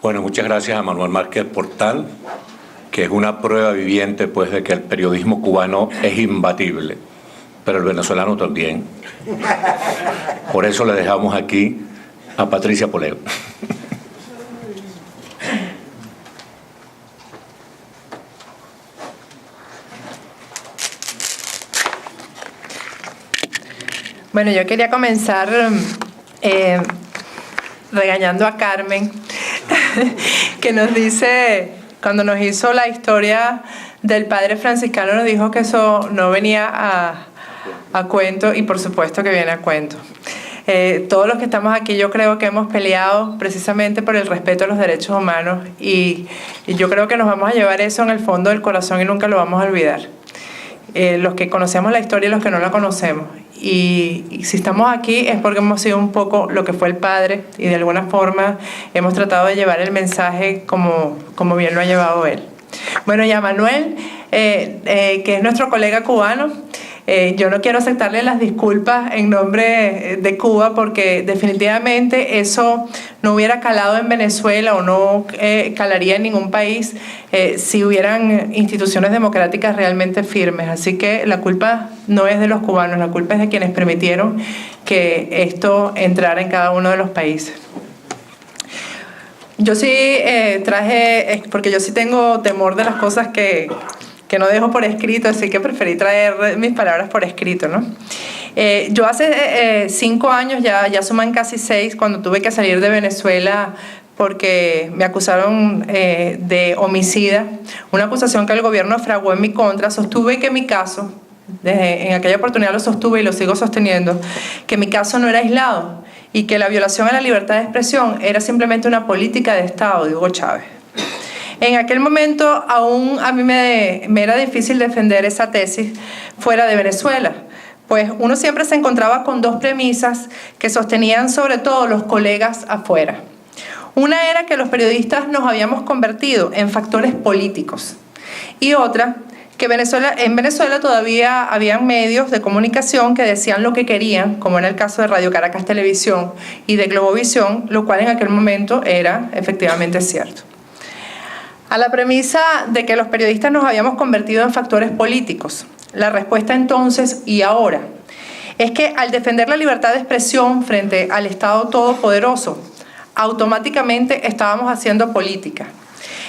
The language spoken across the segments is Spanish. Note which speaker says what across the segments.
Speaker 1: Bueno, muchas gracias a Manuel Márquez Portal, que es una prueba viviente pues, de que el periodismo cubano es imbatible, pero el venezolano también. Por eso le dejamos aquí a Patricia Poleo.
Speaker 2: Bueno, yo quería comenzar regañando a Carmen, que nos dice, cuando nos hizo la historia del padre franciscano, nos dijo que eso no venía a cuento, y por supuesto que viene a cuento. Todos los que estamos aquí, yo creo que hemos peleado precisamente por el respeto a los derechos humanos, y yo creo que nos vamos a llevar eso en el fondo del corazón y nunca lo vamos a olvidar. Los que conocemos la historia y los que no la conocemos. Y si estamos aquí es porque hemos sido un poco lo que fue el padre, y de alguna forma hemos tratado de llevar el mensaje como bien lo ha llevado él. Bueno, y a Manuel, que es nuestro colega cubano, yo no quiero aceptarle las disculpas en nombre de Cuba, porque definitivamente eso no hubiera calado en Venezuela o no calaría en ningún país si hubieran instituciones democráticas realmente firmes. Así que la culpa no es de los cubanos, la culpa es de quienes permitieron que esto entrara en cada uno de los países. Yo sí traje, porque yo sí tengo temor de las cosas que no dejo por escrito, así que preferí traer mis palabras por escrito, ¿no? Yo hace 5 años, ya suman casi 6, cuando tuve que salir de Venezuela porque me acusaron de homicida, una acusación que el gobierno fraguó en mi contra. Sostuve que mi caso, en aquella oportunidad lo sostuve y lo sigo sosteniendo, que mi caso no era aislado y que la violación a la libertad de expresión era simplemente una política de Estado de Hugo Chávez. En aquel momento aún a mí me era difícil defender esa tesis fuera de Venezuela, pues uno siempre se encontraba con 2 premisas que sostenían sobre todo los colegas afuera. Una era que los periodistas nos habíamos convertido en factores políticos, y otra, que en Venezuela todavía habían medios de comunicación que decían lo que querían, como en el caso de Radio Caracas Televisión y de Globovisión, lo cual en aquel momento era efectivamente cierto. A la premisa de que los periodistas nos habíamos convertido en factores políticos, la respuesta entonces y ahora es que al defender la libertad de expresión frente al Estado todopoderoso, automáticamente estábamos haciendo política.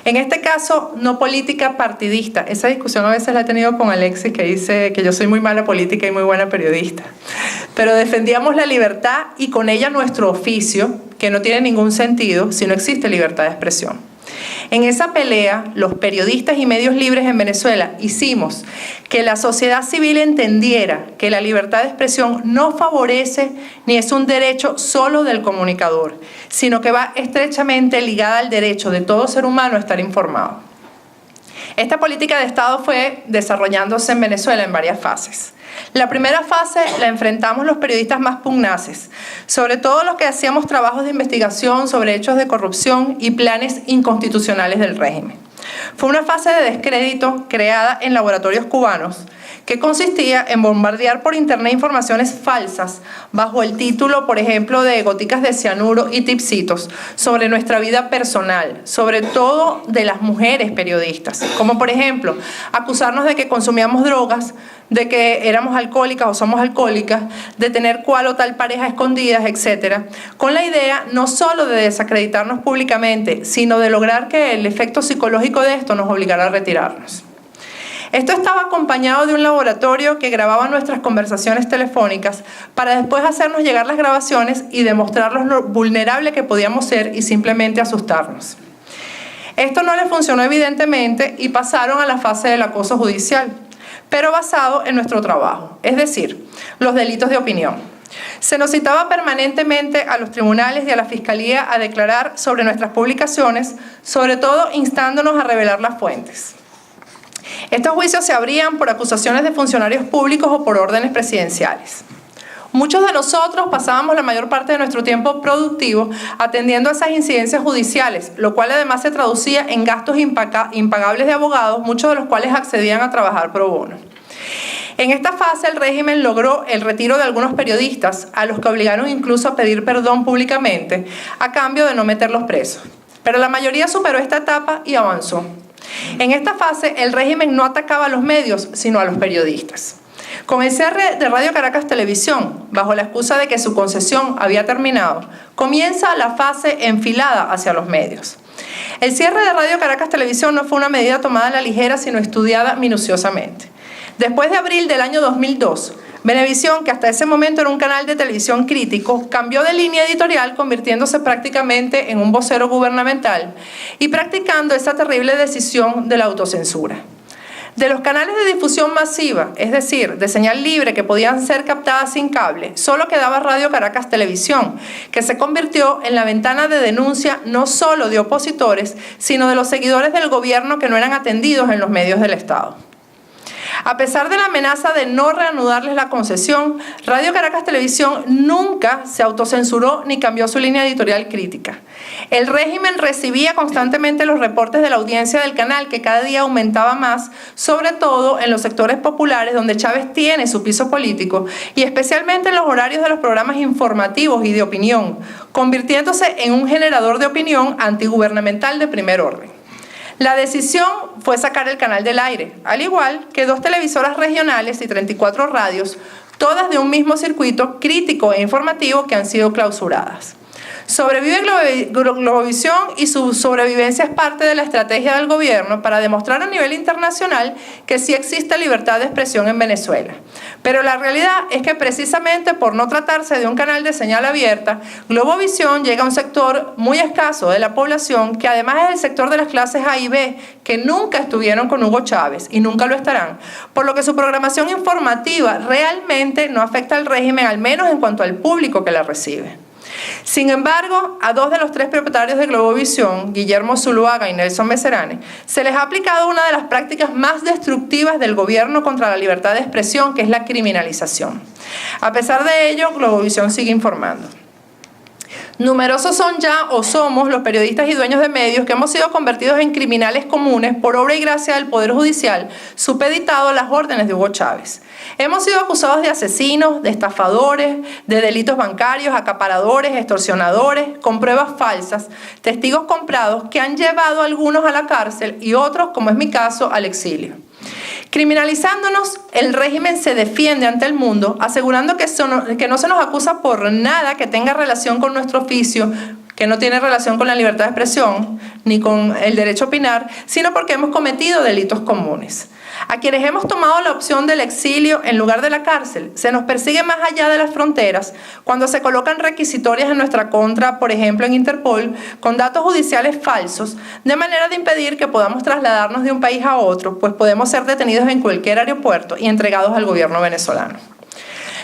Speaker 2: En este caso, no política partidista. Esa discusión a veces la he tenido con Alexis, que dice que yo soy muy mala política y muy buena periodista. Pero defendíamos la libertad y con ella nuestro oficio, que no tiene ningún sentido si no existe libertad de expresión. En esa pelea, los periodistas y medios libres en Venezuela hicimos que la sociedad civil entendiera que la libertad de expresión no favorece ni es un derecho solo del comunicador, sino que va estrechamente ligada al derecho de todo ser humano a estar informado. Esta política de Estado fue desarrollándose en Venezuela en varias fases. La primera fase la enfrentamos los periodistas más pugnaces, sobre todo los que hacíamos trabajos de investigación sobre hechos de corrupción y planes inconstitucionales del régimen. Fue una fase de descrédito creada en laboratorios cubanos que consistía en bombardear por internet informaciones falsas bajo el título, por ejemplo, de goticas de cianuro y tipsitos sobre nuestra vida personal, sobre todo de las mujeres periodistas, como por ejemplo acusarnos de que consumíamos drogas, de que éramos alcohólicas o somos alcohólicas, de tener cual o tal pareja escondidas, etc., con la idea no solo de desacreditarnos públicamente, sino de lograr que el efecto psicológico de esto nos obligara a retirarnos. Esto estaba acompañado de un laboratorio que grababa nuestras conversaciones telefónicas para después hacernos llegar las grabaciones y demostrarnos lo vulnerable que podíamos ser y simplemente asustarnos. Esto no les funcionó evidentemente y pasaron a la fase del acoso judicial, pero basado en nuestro trabajo, es decir, los delitos de opinión. Se nos citaba permanentemente a los tribunales y a la Fiscalía a declarar sobre nuestras publicaciones, sobre todo instándonos a revelar las fuentes. Estos juicios se abrían por acusaciones de funcionarios públicos o por órdenes presidenciales. Muchos de nosotros pasábamos la mayor parte de nuestro tiempo productivo atendiendo a esas incidencias judiciales, lo cual además se traducía en gastos impagables de abogados, muchos de los cuales accedían a trabajar pro bono. En esta fase el régimen logró el retiro de algunos periodistas, a los que obligaron incluso a pedir perdón públicamente, a cambio de no meterlos presos. Pero la mayoría superó esta etapa y avanzó. En esta fase, el régimen no atacaba a los medios, sino a los periodistas. Con el cierre de Radio Caracas Televisión, bajo la excusa de que su concesión había terminado, comienza la fase enfilada hacia los medios. El cierre de Radio Caracas Televisión no fue una medida tomada a la ligera, sino estudiada minuciosamente. Después de abril del año 2002, Venevisión, que hasta ese momento era un canal de televisión crítico, cambió de línea editorial, convirtiéndose prácticamente en un vocero gubernamental y practicando esa terrible decisión de la autocensura. De los canales de difusión masiva, es decir, de señal libre que podían ser captadas sin cable, solo quedaba Radio Caracas Televisión, que se convirtió en la ventana de denuncia no solo de opositores, sino de los seguidores del gobierno que no eran atendidos en los medios del Estado. A pesar de la amenaza de no reanudarles la concesión, Radio Caracas Televisión nunca se autocensuró ni cambió su línea editorial crítica. El régimen recibía constantemente los reportes de la audiencia del canal, que cada día aumentaba más, sobre todo en los sectores populares donde Chávez tiene su piso político y especialmente en los horarios de los programas informativos y de opinión, convirtiéndose en un generador de opinión antigubernamental de primer orden. La decisión fue sacar el canal del aire, al igual que 2 televisoras regionales y 34 radios, todas de un mismo circuito crítico e informativo, que han sido clausuradas. Sobrevive Globovisión y su sobrevivencia es parte de la estrategia del gobierno para demostrar a nivel internacional que sí existe libertad de expresión en Venezuela. Pero la realidad es que precisamente por no tratarse de un canal de señal abierta, Globovisión llega a un sector muy escaso de la población, que además es el sector de las clases A y B, que nunca estuvieron con Hugo Chávez y nunca lo estarán, por lo que su programación informativa realmente no afecta al régimen, al menos en cuanto al público que la recibe. Sin embargo, a 2 de los 3 propietarios de Globovisión, Guillermo Zuluaga y Nelson Meserane, se les ha aplicado una de las prácticas más destructivas del gobierno contra la libertad de expresión, que es la criminalización. A pesar de ello, Globovisión sigue informando. Numerosos son ya o somos los periodistas y dueños de medios que hemos sido convertidos en criminales comunes por obra y gracia del Poder Judicial, supeditado a las órdenes de Hugo Chávez. Hemos sido acusados de asesinos, de estafadores, de delitos bancarios, acaparadores, extorsionadores, con pruebas falsas, testigos comprados que han llevado a algunos a la cárcel y otros, como es mi caso, al exilio. Criminalizándonos, el régimen se defiende ante el mundo, asegurando que no se nos acusa por nada que tenga relación con nuestro oficio, que no tiene relación con la libertad de expresión, ni con el derecho a opinar, sino porque hemos cometido delitos comunes. A quienes hemos tomado la opción del exilio en lugar de la cárcel, se nos persigue más allá de las fronteras cuando se colocan requisitorias en nuestra contra, por ejemplo en Interpol, con datos judiciales falsos, de manera de impedir que podamos trasladarnos de un país a otro, pues podemos ser detenidos en cualquier aeropuerto y entregados al gobierno venezolano.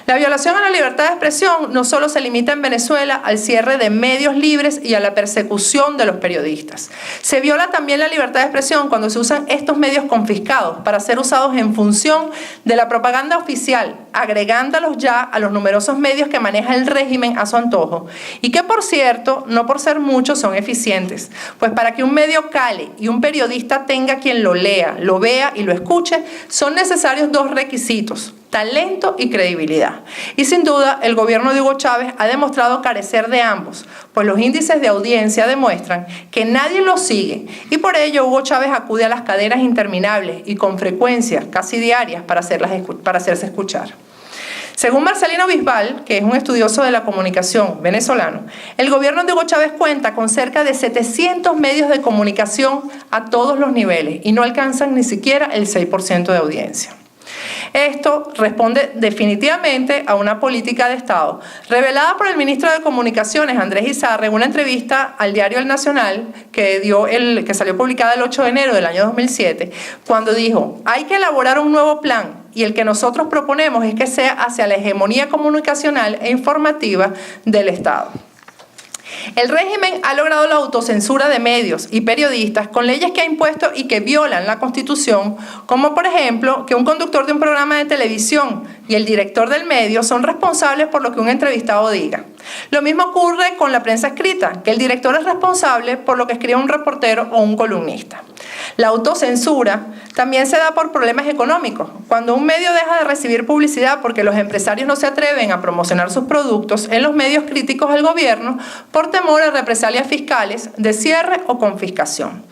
Speaker 2: La violación a la libertad de expresión no solo se limita en Venezuela al cierre de medios libres y a la persecución de los periodistas. Se viola también la libertad de expresión cuando se usan estos medios confiscados para ser usados en función de la propaganda oficial, agregándolos ya a los numerosos medios que maneja el régimen a su antojo. Y que, por cierto, no por ser muchos son eficientes, pues para que un medio cale y un periodista tenga quien lo lea, lo vea y lo escuche, son necesarios 2 requisitos: talento y credibilidad. Y sin duda, el gobierno de Hugo Chávez ha demostrado carecer de ambos, pues los índices de audiencia demuestran que nadie lo sigue y por ello Hugo Chávez acude a las cadenas interminables y con frecuencia casi diarias para hacerse escuchar. Según Marcelino Bisbal, que es un estudioso de la comunicación venezolano, el gobierno de Hugo Chávez cuenta con cerca de 700 medios de comunicación a todos los niveles y no alcanzan ni siquiera el 6% de audiencia. Esto responde definitivamente a una política de Estado revelada por el ministro de Comunicaciones, Andrés Izarra, en una entrevista al diario El Nacional que salió publicada el 8 de enero del año 2007, cuando dijo: hay que elaborar un nuevo plan y el que nosotros proponemos es que sea hacia la hegemonía comunicacional e informativa del Estado. El régimen ha logrado la autocensura de medios y periodistas con leyes que ha impuesto y que violan la Constitución, como por ejemplo que un conductor de un programa de televisión y el director del medio son responsables por lo que un entrevistado diga. Lo mismo ocurre con la prensa escrita, que el director es responsable por lo que escribe un reportero o un columnista. La autocensura también se da por problemas económicos. Cuando un medio deja de recibir publicidad porque los empresarios no se atreven a promocionar sus productos en los medios críticos al gobierno por temor a represalias fiscales de cierre o confiscación.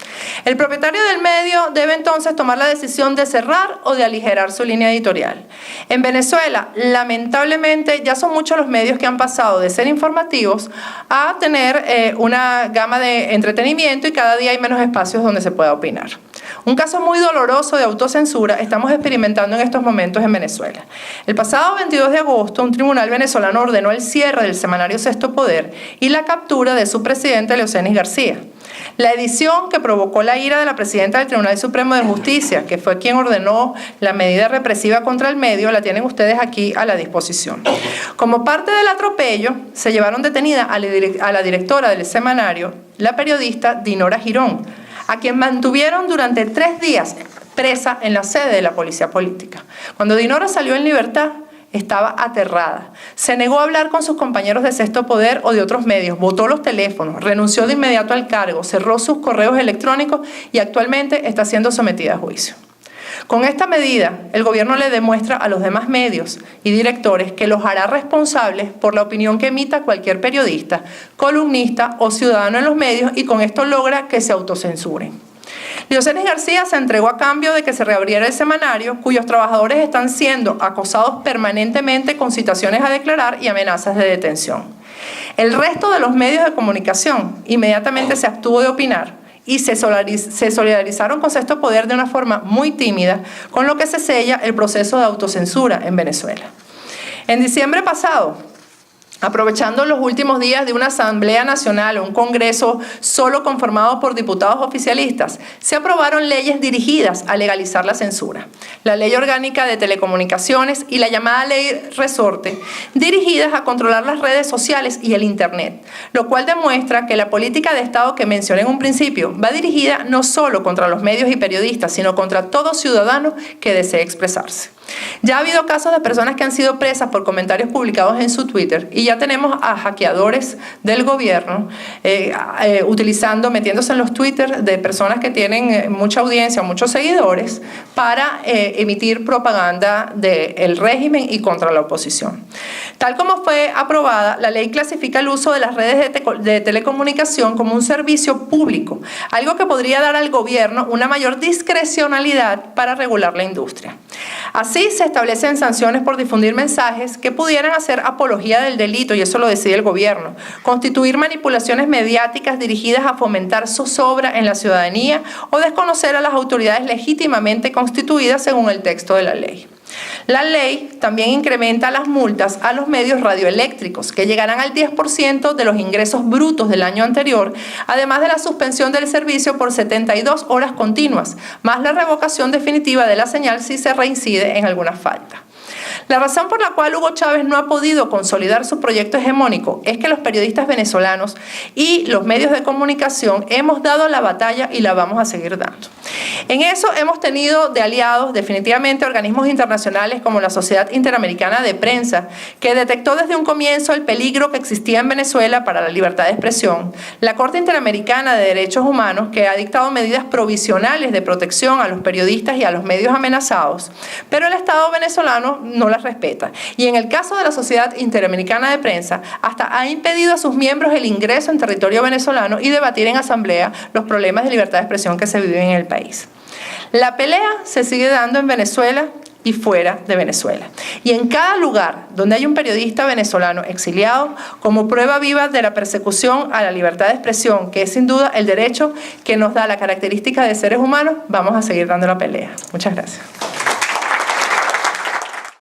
Speaker 2: El propietario del medio debe entonces tomar la decisión de cerrar o de aligerar su línea editorial. En Venezuela, lamentablemente, ya son muchos los medios que han pasado de ser informativos a tener una gama de entretenimiento y cada día hay menos espacios donde se pueda opinar. Un caso muy doloroso de autocensura estamos experimentando en estos momentos en Venezuela. El pasado 22 de agosto, un tribunal venezolano ordenó el cierre del semanario Sexto Poder y la captura de su presidente, Leocenis García. La edición que provocó la ira de la presidenta del Tribunal Supremo de Justicia, que fue quien ordenó la medida represiva contra el medio, la tienen ustedes aquí a la disposición. Como parte del atropello, se llevaron detenida a la directora del semanario, la periodista Dinora Girón, a quien mantuvieron durante 3 días presa en la sede de la policía política. Cuando Dinora salió en libertad, estaba aterrada. Se negó a hablar con sus compañeros de Sexto Poder o de otros medios, botó los teléfonos, renunció de inmediato al cargo, cerró sus correos electrónicos y actualmente está siendo sometida a juicio. Con esta medida, el gobierno le demuestra a los demás medios y directores que los hará responsables por la opinión que emita cualquier periodista, columnista o ciudadano en los medios y con esto logra que se autocensuren. Leocenis García se entregó a cambio de que se reabriera el semanario, cuyos trabajadores están siendo acosados permanentemente con citaciones a declarar y amenazas de detención. El resto de los medios de comunicación inmediatamente se abstuvo de opinar y se solidarizaron con Sexto Poder de una forma muy tímida, con lo que se sella el proceso de autocensura en Venezuela. En diciembre pasado, aprovechando los últimos días de una Asamblea Nacional o un Congreso solo conformado por diputados oficialistas, se aprobaron leyes dirigidas a legalizar la censura. La Ley Orgánica de Telecomunicaciones y la llamada Ley Resorte, dirigidas a controlar las redes sociales y el Internet, lo cual demuestra que la política de Estado que mencioné en un principio va dirigida no solo contra los medios y periodistas, sino contra todo ciudadano que desee expresarse. Ya ha habido casos de personas que han sido presas por comentarios publicados en su Twitter y ya tenemos a hackeadores del gobierno metiéndose en los Twitter de personas que tienen mucha audiencia, muchos seguidores, para emitir propaganda del régimen y contra la oposición. Tal como fue aprobada, la ley clasifica el uso de las redes de telecomunicación como un servicio público, algo que podría dar al gobierno una mayor discrecionalidad para regular la industria. Así se establecen sanciones por difundir mensajes que pudieran hacer apología del delito, y eso lo decide el gobierno, constituir manipulaciones mediáticas dirigidas a fomentar zozobra en la ciudadanía o desconocer a las autoridades legítimamente constituidas según el texto de la ley. La ley también incrementa las multas a los medios radioeléctricos, que llegarán al 10% de los ingresos brutos del año anterior, además de la suspensión del servicio por 72 horas continuas, más la revocación definitiva de la señal si se reincide en alguna falta. La razón por la cual Hugo Chávez no ha podido consolidar su proyecto hegemónico es que los periodistas venezolanos y los medios de comunicación hemos dado la batalla y la vamos a seguir dando. En eso hemos tenido de aliados definitivamente organismos internacionales como la Sociedad Interamericana de Prensa, que detectó desde un comienzo el peligro que existía en Venezuela para la libertad de expresión, la Corte Interamericana de Derechos Humanos, que ha dictado medidas provisionales de protección a los periodistas y a los medios amenazados, pero el Estado venezolano no las respeta. Y en el caso de la Sociedad Interamericana de Prensa, hasta ha impedido a sus miembros el ingreso en territorio venezolano y debatir en asamblea los problemas de libertad de expresión que se viven en el país. La pelea se sigue dando en Venezuela y fuera de Venezuela. Y en cada lugar donde hay un periodista venezolano exiliado, como prueba viva de la persecución a la libertad de expresión, que es sin duda el derecho que nos da la característica de seres humanos, vamos a seguir dando la pelea. Muchas gracias.